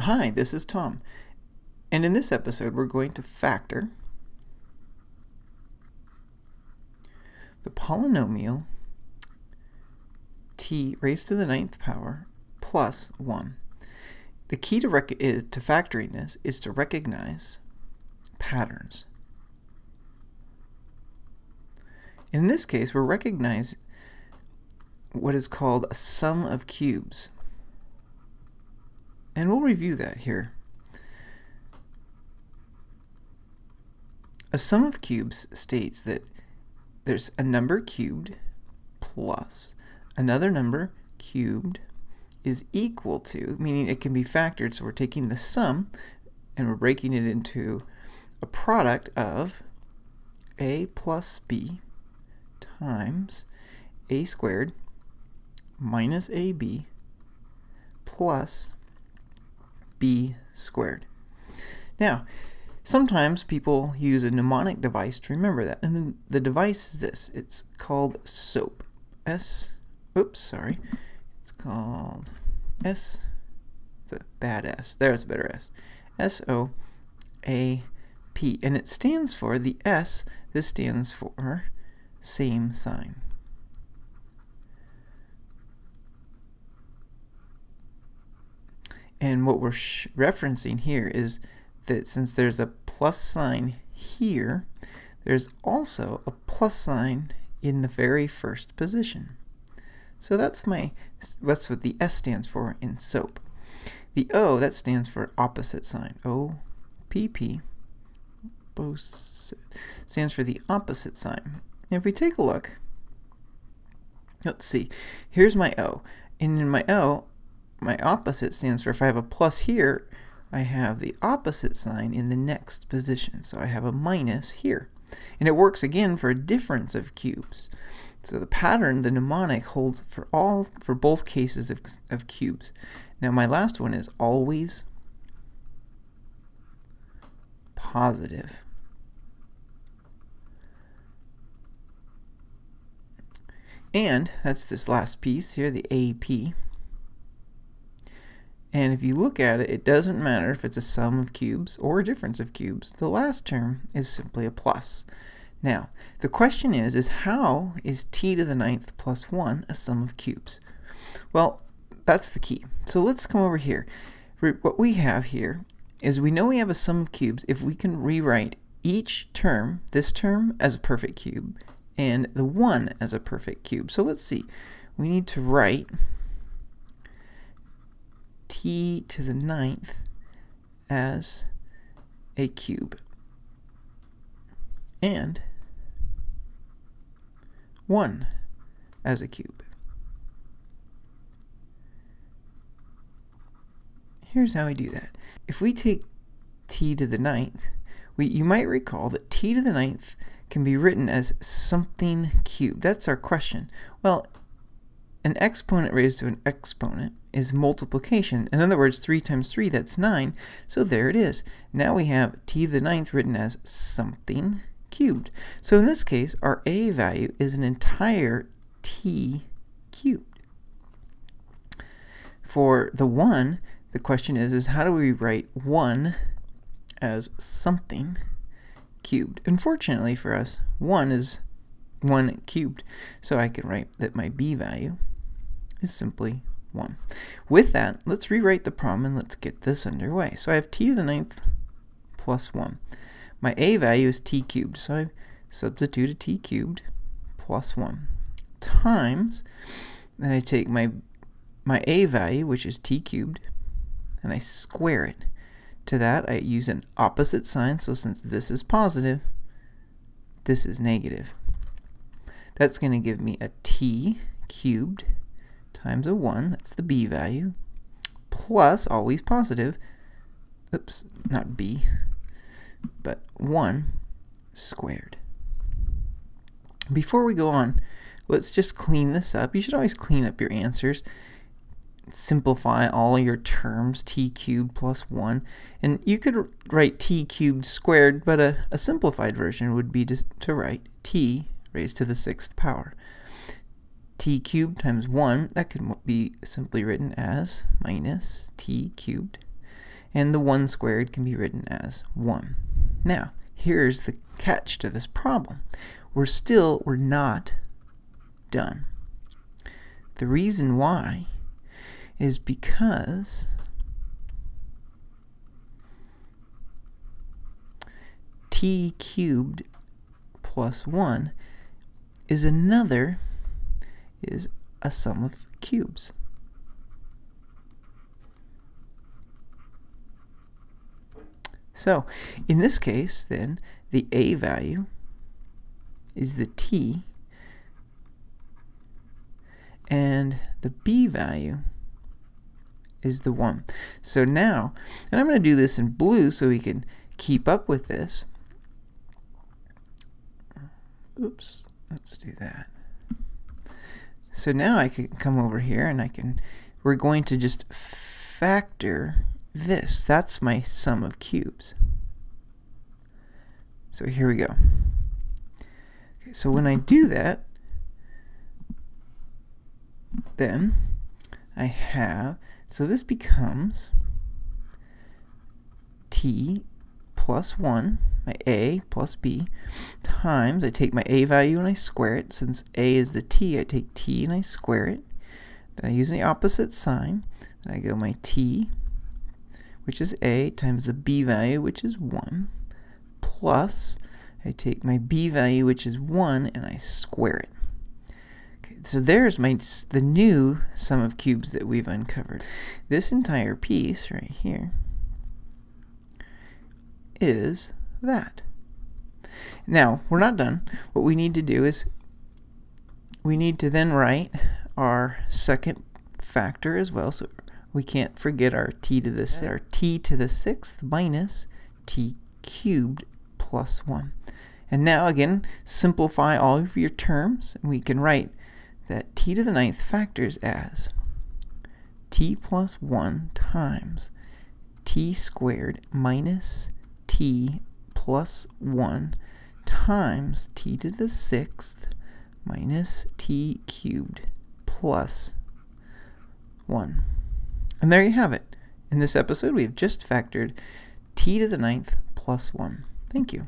Hi, this is Tom, and in this episode we're going to factor the polynomial t raised to the ninth power plus 1. The key to factoring this is to recognize patterns. In this case, we'll recognize what is called a sum of cubes. And we'll review that here. A sum of cubes states that there's a number cubed plus another number cubed is equal to, meaning it can be factored, so we're taking the sum and we're breaking it into a product of a plus b times a squared minus ab plus b squared. Now, sometimes people use a mnemonic device to remember that, and the device is this. It's called SOAP. It's called S. It's a bad S. There's a better S. S-O-A-P. And it stands for the S. This stands for same sign. And what we're referencing here is that since there's a plus sign here, there's also a plus sign in the very first position. So that's what the S stands for in SOAP. The O, that stands for opposite sign. O-P-P stands for the opposite sign. And if we take a look, let's see, here's my O. And in my O, my opposite stands for, if I have a plus here, I have the opposite sign in the next position. So I have a minus here. And it works again for a difference of cubes. So the pattern, the mnemonic, holds for both cases of cubes. Now my last one is always positive. And that's this last piece here, the AP. And if you look at it, it doesn't matter if it's a sum of cubes or a difference of cubes. The last term is simply a plus. Now, the question is how is t to the ninth plus 1 a sum of cubes? Well, that's the key. So let's come over here. What we have here is we know we have a sum of cubes if we can rewrite each term, this term as a perfect cube, and the 1 as a perfect cube. So let's see. We need to write t to the ninth as a cube and 1 as a cube. Here's how we do that. If we take t to the ninth, you might recall that t to the ninth can be written as something cubed. That's our question. Well, an exponent raised to an exponent is multiplication. In other words, 3 times 3, that's 9. So there it is. Now we have t to the ninth written as something cubed. So in this case, our a value is an entire t cubed. For the 1, the question is how do we write 1 as something cubed? Unfortunately for us, 1 is 1 cubed. So I can write that my b value is simply 1. With that, let's rewrite the problem and let's get this underway. So I have t to the ninth plus 1. My a value is t cubed, so I substitute a t cubed plus 1 times, then I take my a value, which is t cubed, and I square it. To that, I use an opposite sign, so since this is positive, this is negative. That's going to give me a t cubed times a 1, that's the b value, plus, always positive, oops, not b, but 1 squared. Before we go on, let's just clean this up. You should always clean up your answers. Simplify all your terms, t cubed plus 1. And you could write t cubed squared, but a simplified version would be to write t raised to the 6th power. T cubed times 1, that can be simply written as minus t cubed. and the 1 squared can be written as 1. Now, here's the catch to this problem. We're not done. The reason why is because t cubed plus 1 is a sum of cubes. So, in this case, then, the a value is the t, and the b value is the 1. So now, and I'm going to do this in blue so we can keep up with this. Oops, let's do that. So now I can come over here and we're going to just factor this. That's my sum of cubes. So here we go. Okay, so when I do that, then I have, so this becomes t plus 1, my a plus b, times, I take my a value and I square it. Since a is the t, I take t and I square it. Then I use the opposite sign. Then I go my t, which is a, times the b value, which is 1, plus I take my b value, which is 1, and I square it. Okay, so there's the new sum of cubes that we've uncovered. This entire piece right here is that. Now, we're not done. What we need to do is we need to then write our second factor as well. So we can't forget our t to the 6th minus t cubed plus 1. And now again, simplify all of your terms, and we can write that t to the 9th factors as t plus 1 times t squared minus t plus 1 times t to the 6th minus t cubed plus 1. And there you have it. In this episode, we have just factored t to the 9th plus 1. Thank you.